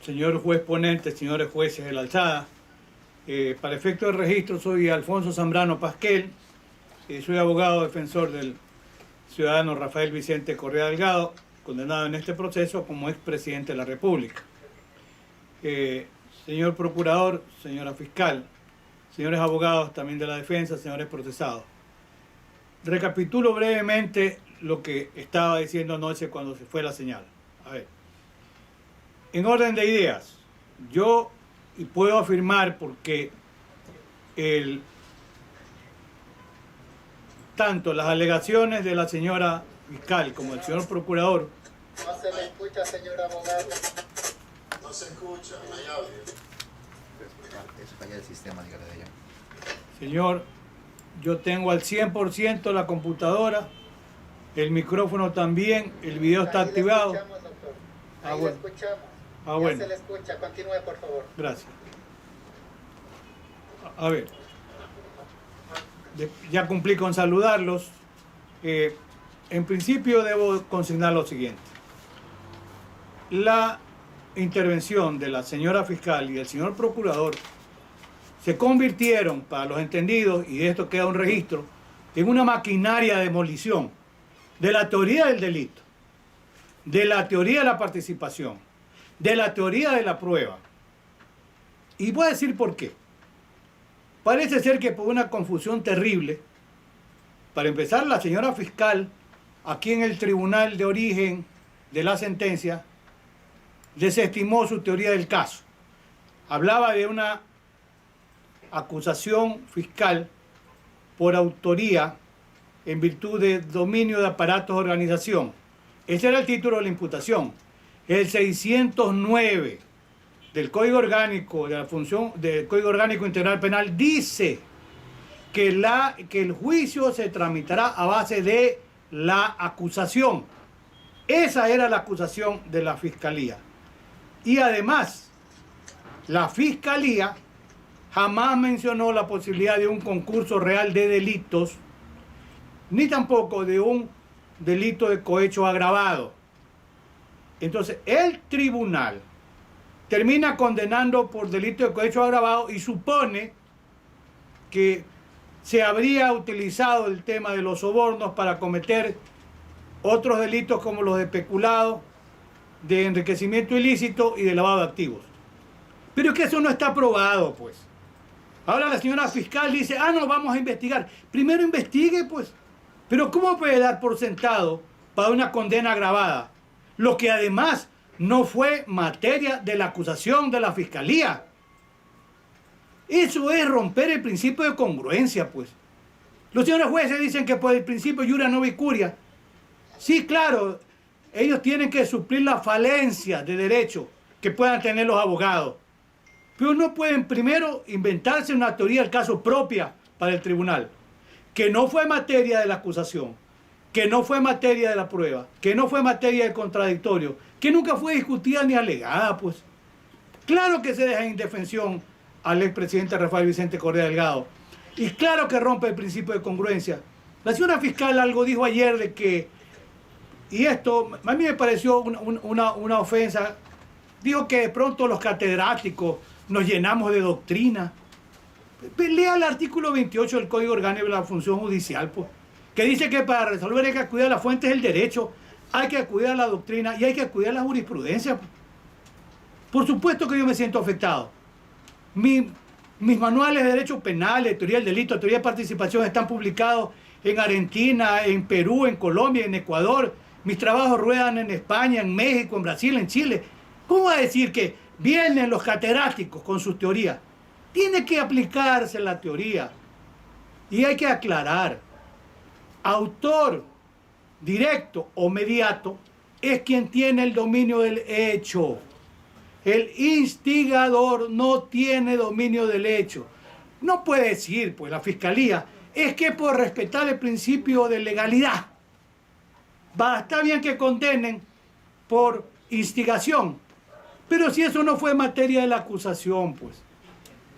señor juez ponente, señores jueces de la alzada. Para efecto de registro, soy Alfonso Zambrano Pasquel, soy abogado defensor del ciudadano Rafael Vicente Correa Delgado, condenado en este proceso como expresidente de la República. Señor procurador, señora fiscal, señores abogados también de la defensa, señores procesados. Recapitulo brevemente lo que estaba diciendo anoche cuando se fue la señal. A ver, en orden de ideas, yo puedo afirmar porque tanto las alegaciones de la señora fiscal como del señor procurador. No se le escucha, señor abogado. No se escucha, no hay audio. Eso falla el sistema, dígale de ella. Señor, yo tengo al 100% la computadora, el micrófono también, el video está activado. Ahí le escuchamos, doctor. Ahí bueno. le escuchamos. Ah, bueno. Ya se le escucha. Continúe, por favor. Gracias. A ver, ya cumplí con saludarlos. En principio debo consignar lo siguiente. La intervención de la señora fiscal y del señor procurador se convirtieron, para los entendidos, y de esto queda un registro, en una maquinaria de demolición de la teoría del delito, de la teoría de la participación, de la teoría de la prueba. Y voy a decir por qué. Parece ser que por una confusión terrible, para empezar, la señora fiscal, aquí en el tribunal de origen de la sentencia, desestimó su teoría del caso. Hablaba de una acusación fiscal por autoría en virtud de dominio de aparatos de organización. Ese era el título de la imputación. El 609 del Código Orgánico de la función del Código Orgánico Integral Penal dice que el juicio se tramitará a base de la acusación. Esa era la acusación de la Fiscalía. Y además, la Fiscalía jamás mencionó la posibilidad de un concurso real de delitos, ni tampoco de un delito de cohecho agravado. Entonces, el tribunal termina condenando por delito de cohecho agravado y supone que se habría utilizado el tema de los sobornos para cometer otros delitos como los de peculado, de enriquecimiento ilícito y de lavado de activos. Pero es que eso no está probado, pues. Ahora la señora fiscal dice, no, vamos a investigar. Primero investigue, pues. Pero ¿cómo puede dar por sentado para una condena agravada lo que además no fue materia de la acusación de la Fiscalía? Eso es romper el principio de congruencia, pues. Los señores jueces dicen que por el principio iura novi curia. Sí, claro, ellos tienen que suplir la falencia de derecho que puedan tener los abogados. Pero no pueden primero inventarse una teoría del caso propia para el tribunal, que no fue materia de la acusación, que no fue materia de la prueba, que no fue materia del contradictorio, que nunca fue discutida ni alegada, pues. Claro que se deja en indefensión al expresidente Rafael Vicente Correa Delgado. Y claro que rompe el principio de congruencia. La señora fiscal algo dijo ayer de que, y esto a mí me pareció una ofensa, dijo que de pronto los catedráticos nos llenamos de doctrina. Lea el artículo 28 del Código Orgánico de la Función Judicial, pues, que dice que para resolver hay que acudir a la fuente del derecho, hay que acudir a la doctrina y hay que acudir a la jurisprudencia. Por supuesto que yo me siento afectado. Mis manuales de derecho penal, de teoría del delito, teoría de participación están publicados en Argentina, en Perú, en Colombia, en Ecuador. Mis trabajos ruedan en España, en México, en Brasil, en Chile. ¿Cómo va a decir que vienen los catedráticos con sus teorías? Tiene que aplicarse la teoría. Y hay que aclarar. Autor directo o mediato es quien tiene el dominio del hecho. El instigador no tiene dominio del hecho. No puede decir, pues, la Fiscalía, es que por respetar el principio de legalidad, está bien que condenen por instigación, pero si eso no fue materia de la acusación, pues.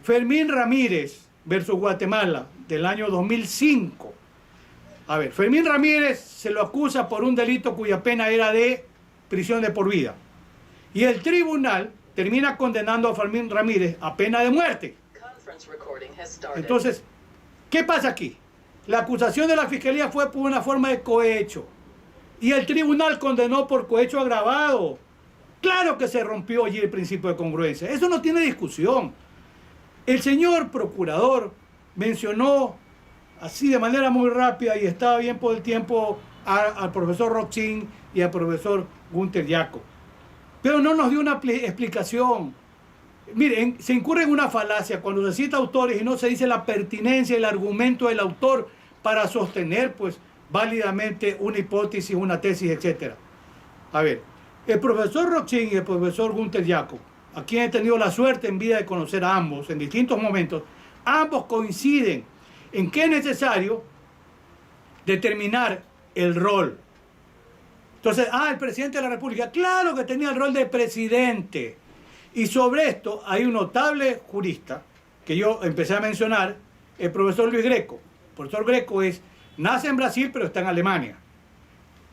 Fermín Ramírez versus Guatemala, del año 2005. A ver, Fermín Ramírez se lo acusa por un delito cuya pena era de prisión de por vida. Y el tribunal termina condenando a Fermín Ramírez a pena de muerte. Entonces, ¿qué pasa aquí? La acusación de la fiscalía fue por una forma de cohecho y el tribunal condenó por cohecho agravado. Claro que se rompió allí el principio de congruencia. Eso no tiene discusión. El señor procurador mencionó así de manera muy rápida y estaba bien por el tiempo al profesor Roxin y al profesor Gunter Jaco. Pero no nos dio una explicación. Miren, se incurre en una falacia cuando se cita autores y no se dice la pertinencia, el argumento del autor para sostener pues válidamente una hipótesis, una tesis, etc. A ver, el profesor Roxin y el profesor Gunter Jaco, a quien he tenido la suerte en vida de conocer a ambos en distintos momentos, ambos coinciden en que es necesario determinar el rol. Entonces, el presidente de la República, claro que tenía el rol de presidente. Y sobre esto hay un notable jurista que yo empecé a mencionar, el profesor Luis Greco. El profesor Greco nace en Brasil, pero está en Alemania.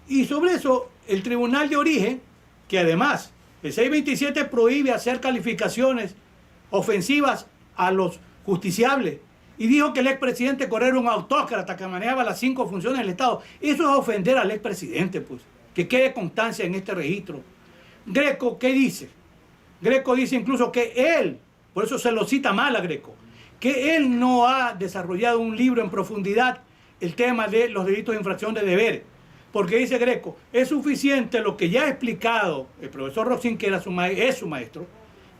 Y sobre eso, el tribunal de origen, que además el 627 prohíbe hacer calificaciones ofensivas a los justiciables, y dijo que el expresidente Correa era un autócrata que manejaba las 5 funciones del Estado. Eso es ofender al expresidente, pues. Que quede constancia en este registro. Greco, ¿qué dice? Greco dice incluso que él, por eso se lo cita mal a Greco, que él no ha desarrollado un libro en profundidad el tema de los delitos de infracción de deber. Porque dice Greco, es suficiente lo que ya ha explicado el profesor Roxin, que es su maestro,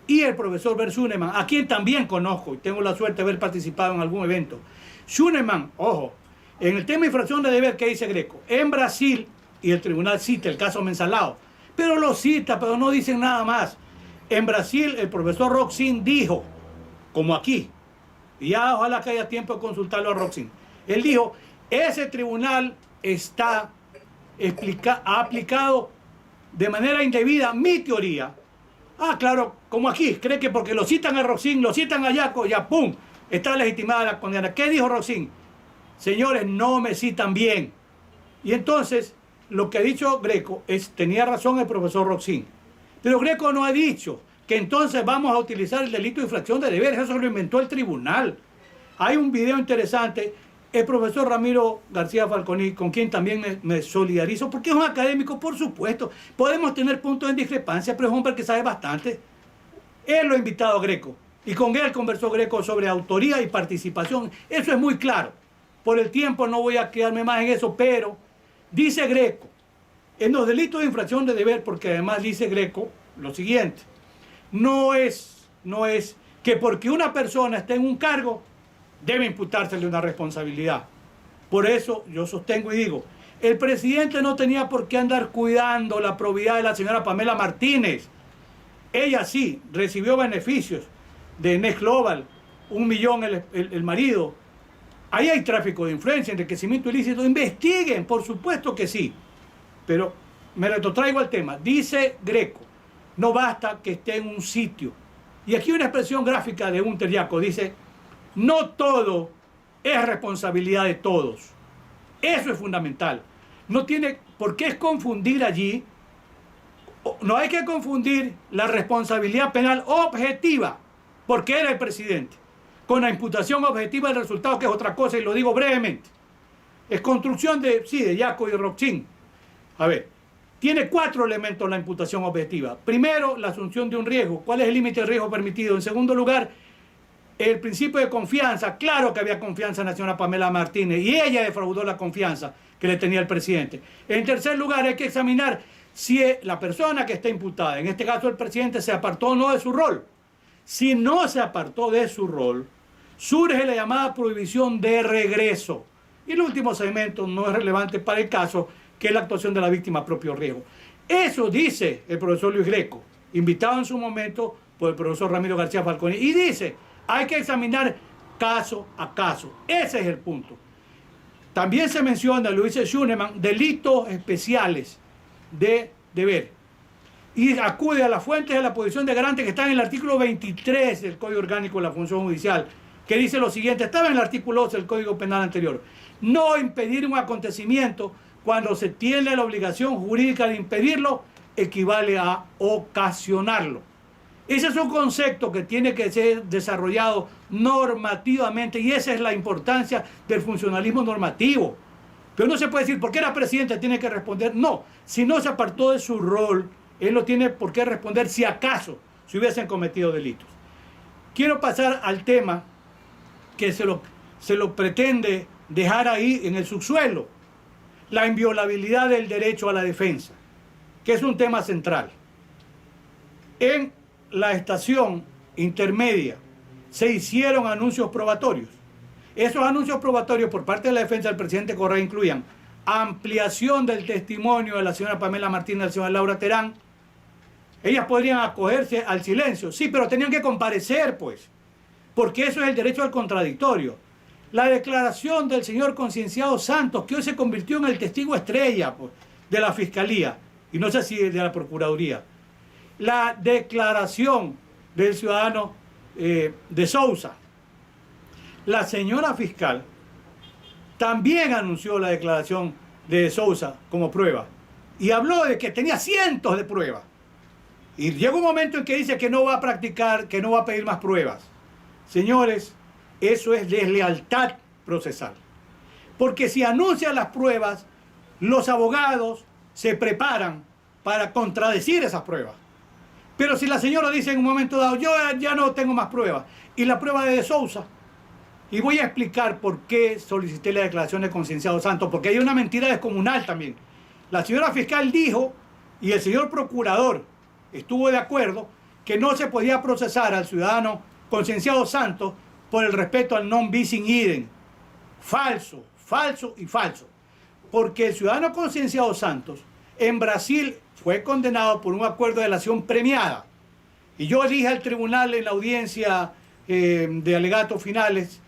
y el profesor Bert Schunemann, a quien también conozco y tengo la suerte de haber participado en algún evento. Schunemann, ojo, en el tema de infracción de deber, ¿qué dice Greco? En Brasil, y el tribunal cita el caso Mensalao, pero lo cita, pero no dicen nada más. En Brasil, el profesor Roxin dijo, como aquí, y ya ojalá que haya tiempo de consultarlo a Roxin, él dijo, ese tribunal ha aplicado de manera indebida mi teoría. Claro, como aquí, cree que porque lo citan a Roxin, lo citan a Jaco, ya ¡pum!, está legitimada la condena. ¿Qué dijo Roxin? Señores, no me citan bien. Y entonces, lo que ha dicho Greco tenía razón el profesor Roxin. Pero Greco no ha dicho que entonces vamos a utilizar el delito de infracción de deberes. Eso lo inventó el tribunal. Hay un video interesante. El profesor Ramiro García Falconi, con quien también me solidarizo, porque es un académico, por supuesto. Podemos tener puntos de discrepancia, pero es un hombre que sabe bastante. Él lo ha invitado a Greco. Y con él conversó Greco sobre autoría y participación. Eso es muy claro. Por el tiempo no voy a quedarme más en eso, pero dice Greco, en los delitos de infracción de deber, porque además dice Greco lo siguiente, no es que porque una persona esté en un cargo, debe imputársele una responsabilidad. Por eso yo sostengo y digo, el presidente no tenía por qué andar cuidando la probidad de la señora Pamela Martínez. Ella sí recibió beneficios de Next Global, 1 millón el marido. Ahí hay tráfico de influencia, enriquecimiento ilícito. Investiguen, por supuesto que sí. Pero me retrotraigo al tema. Dice Greco, no basta que esté en un sitio. Y aquí una expresión gráfica de Gunter Jaco. Dice, no todo es responsabilidad de todos. Eso es fundamental. No tiene por qué confundir allí. No hay que confundir la responsabilidad penal objetiva, porque era el presidente, con la imputación objetiva del resultado, que es otra cosa, y lo digo brevemente. Es construcción de Jaco y Roxin. A ver, tiene 4 elementos la imputación objetiva. Primero, la asunción de un riesgo. ¿Cuál es el límite de riesgo permitido? En segundo lugar, el principio de confianza. Claro que había confianza en la señora Pamela Martínez y ella defraudó la confianza que le tenía el presidente. En tercer lugar, hay que examinar si la persona que está imputada, en este caso el presidente, se apartó o no de su rol. Si no se apartó de su rol, surge la llamada prohibición de regreso. Y el último segmento no es relevante para el caso, que es la actuación de la víctima a propio riesgo. Eso dice el profesor Luis Greco, invitado en su momento por el profesor Ramiro García Falconi, y dice, hay que examinar caso a caso. Ese es el punto. También se menciona, lo dice Schunemann, delitos especiales de deber. Y acude a las fuentes de la posición de garante que está en el artículo 23 del Código Orgánico de la Función Judicial, que dice lo siguiente, estaba en el artículo 11 del Código Penal anterior, no impedir un acontecimiento cuando se tiene la obligación jurídica de impedirlo, equivale a ocasionarlo. Ese es un concepto que tiene que ser desarrollado normativamente y esa es la importancia del funcionalismo normativo. Pero no se puede decir, ¿por qué era presidente? Tiene que responder. No, si no se apartó de su rol, él no tiene por qué responder si acaso se hubiesen cometido delitos. Quiero pasar al tema que se lo pretende dejar ahí en el subsuelo, la inviolabilidad del derecho a la defensa, que es un tema central. En la estación intermedia se hicieron anuncios probatorios. Esos anuncios probatorios por parte de la defensa del presidente Correa incluían ampliación del testimonio de la señora Pamela Martínez y de la señora Laura Terán. Ellas podrían acogerse al silencio, sí, pero tenían que comparecer, pues, porque eso es el derecho al contradictorio. La declaración del señor Concienciado Santos, que hoy se convirtió en el testigo estrella, pues, de la Fiscalía, y no sé si de la Procuraduría. La declaración del ciudadano de Sousa. La señora fiscal también anunció la declaración de Sousa como prueba y habló de que tenía cientos de pruebas. Y llega un momento en que dice que no va a practicar, que no va a pedir más pruebas. Señores, eso es deslealtad procesal. Porque si anuncian las pruebas, los abogados se preparan para contradecir esas pruebas. Pero si la señora dice en un momento dado, yo ya no tengo más pruebas, y la prueba de Sousa, y voy a explicar por qué solicité la declaración de Concienciado Santos, porque hay una mentira descomunal también. La señora fiscal dijo, y el señor procurador estuvo de acuerdo, que no se podía procesar al ciudadano Concienciado Santos por el respeto al non bis in idem. Falso, falso y falso. Porque el ciudadano Concienciado Santos en Brasil fue condenado por un acuerdo de delación premiada. Y yo dije al tribunal en la audiencia de alegatos finales,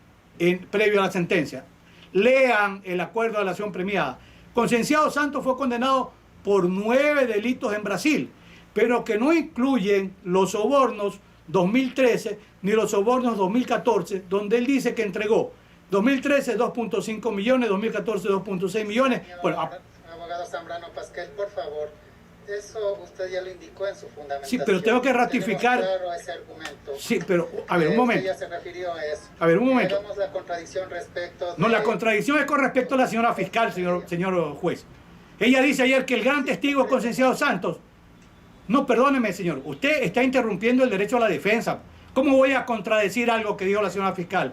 previo a la sentencia, lean el acuerdo de delación premiada. Concienciado Santos fue condenado por 9 delitos en Brasil, pero que no incluyen los sobornos 2013 ni los sobornos 2014, donde él dice que entregó 2013 2.5 millones, 2014 2.6 millones. Bueno, abogado Zambrano Pasquel, por favor, eso usted ya lo indicó en su fundamentación. sí, pero tengo que ratificar. Tenemos claro ese argumento. Sí, pero a ver, un momento. Ella se refirió a eso. A ver, un momento. Digamos la contradicción respecto de... No, la contradicción es con respecto a la señora fiscal, señor juez. Ella dice ayer que el gran testigo es Concienciado Santos. No, perdóneme, señor. Usted está interrumpiendo el derecho a la defensa. ¿Cómo voy a contradecir algo que dijo la señora fiscal?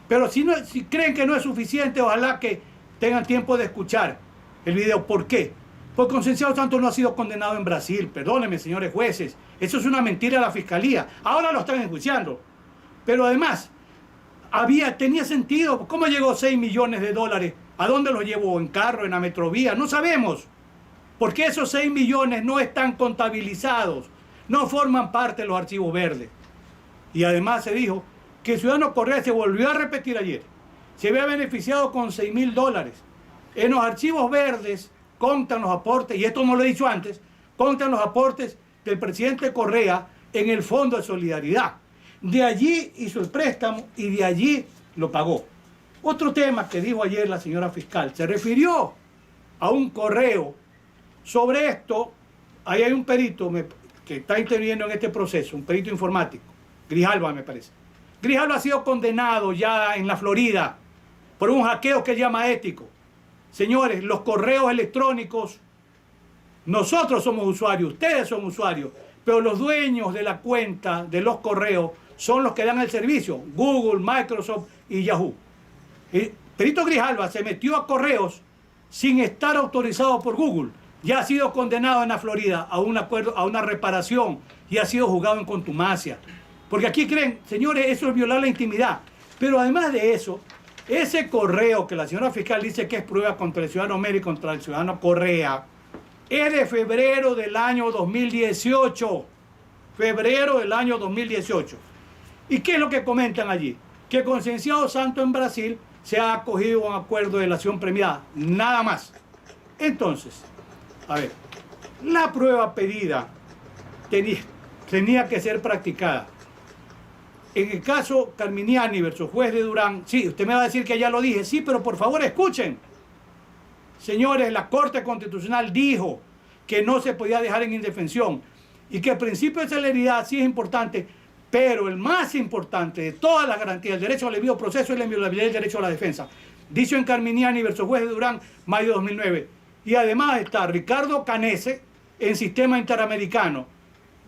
Pero si creen que no es suficiente, ojalá que tengan tiempo de escuchar el video. ¿Por qué? Porque Concienciado Santos no ha sido condenado en Brasil. Perdónenme, señores jueces. Eso es una mentira de la fiscalía. Ahora lo están enjuiciando. Pero además, tenía sentido. ¿Cómo llegó 6 millones de dólares? ¿A dónde los llevó? ¿En carro? ¿En la metrovía? No sabemos. Porque esos 6 millones no están contabilizados. No forman parte de los archivos verdes. Y además se dijo que el ciudadano Correa, se volvió a repetir ayer, se había beneficiado con $6.000. En los archivos verdes contan los aportes, y esto no lo he dicho antes, contan los aportes del presidente Correa en el Fondo de Solidaridad. De allí hizo el préstamo y de allí lo pagó. Otro tema que dijo ayer la señora fiscal, se refirió a un correo. Sobre esto, ahí hay un perito que está interviniendo en este proceso, un perito informático, Grijalva me parece. Grijalva ha sido condenado ya en la Florida por un hackeo que él llama ético. Señores, los correos electrónicos, nosotros somos usuarios, ustedes son usuarios, pero los dueños de la cuenta de los correos son los que dan el servicio, Google, Microsoft y Yahoo. El perito Grijalva se metió a correos sin estar autorizado por Google. Ya ha sido condenado en la Florida a un acuerdo, a una reparación, y ha sido juzgado en contumacia. Porque aquí creen, señores, eso es violar la intimidad. Pero además de eso, ese correo que la señora fiscal dice que es prueba contra el ciudadano Meri y contra el ciudadano Correa, es de febrero del año 2018. Febrero del año 2018. ¿Y qué es lo que comentan allí? Que Concienciado Santos en Brasil se ha acogido a un acuerdo de delación premiada. Nada más. Entonces, a ver, la prueba pedida tenía que ser practicada. En el caso Carminiani versus juez de Durán, sí, usted me va a decir que ya lo dije, sí, pero por favor escuchen. Señores, la Corte Constitucional dijo que no se podía dejar en indefensión. y que el principio de celeridad sí es importante, pero el más importante de todas las garantías, el derecho al debido proceso y la inviolabilidad del derecho a la defensa. Dicho en Carminiani versus Juez de Durán, mayo de 2009. Y además está Ricardo Canese en Sistema Interamericano,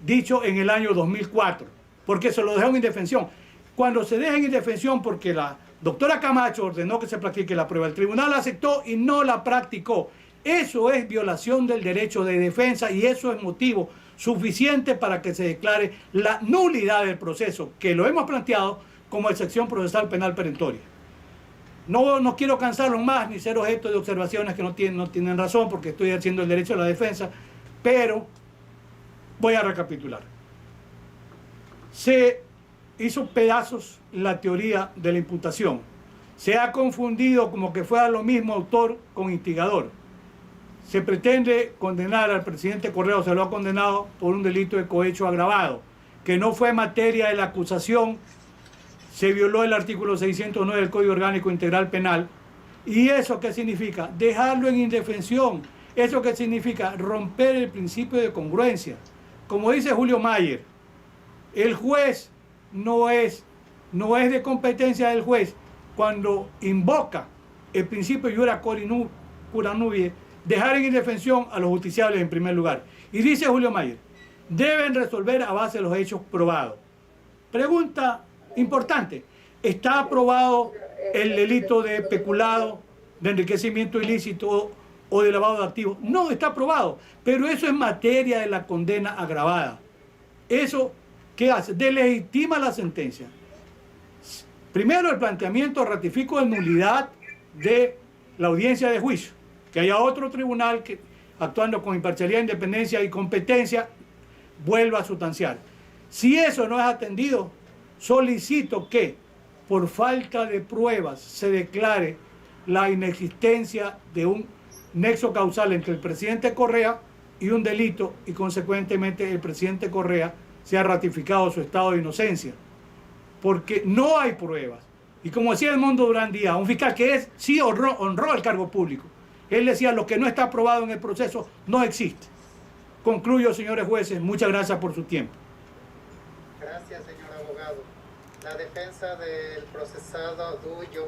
dicho en el año 2004, porque se lo dejó en indefensión. Cuando se deja en indefensión porque la doctora Camacho ordenó que se practique la prueba, el tribunal la aceptó y no la practicó. Eso es violación del derecho de defensa y eso es motivo suficiente para que se declare la nulidad del proceso, que lo hemos planteado como excepción procesal penal perentoria. No quiero cansarlos más ni ser objeto de observaciones que no tienen razón porque estoy haciendo el derecho a la defensa, pero voy a recapitular. Se hizo pedazos la teoría de la imputación. Se ha confundido como que fuera lo mismo autor con instigador. Se pretende condenar al presidente Correa, o se lo ha condenado por un delito de cohecho agravado, que no fue materia de la acusación. Se violó el artículo 609 del Código Orgánico Integral Penal. ¿Y eso qué significa? Dejarlo en indefensión. ¿Eso qué significa? Romper el principio de congruencia. Como dice Julio Mayer, el juez no es de competencia del juez cuando invoca el principio iura cura nubie, dejar en indefensión a los justiciables en primer lugar. Y dice Julio Mayer, deben resolver a base de los hechos probados. Pregunta importante, ¿está aprobado el delito de peculado, de enriquecimiento ilícito o de lavado de activos? No, está aprobado, pero eso es materia de la condena agravada. ¿Eso qué hace? Delegitima la sentencia. Primero, el planteamiento ratifico de nulidad de la audiencia de juicio, que haya otro tribunal que, actuando con imparcialidad, independencia y competencia, vuelva a sustanciar. Si eso no es atendido, solicito que, por falta de pruebas, se declare la inexistencia de un nexo causal entre el presidente Correa y un delito, y consecuentemente el presidente Correa sea ratificado su estado de inocencia. Porque no hay pruebas. Y como decía Edmundo Durán Díaz, un fiscal que sí honró el cargo público, él decía, lo que no está aprobado en el proceso no existe. Concluyo, señores jueces, muchas gracias por su tiempo. Gracias, señor abogado. La defensa del procesado Du Jung Cho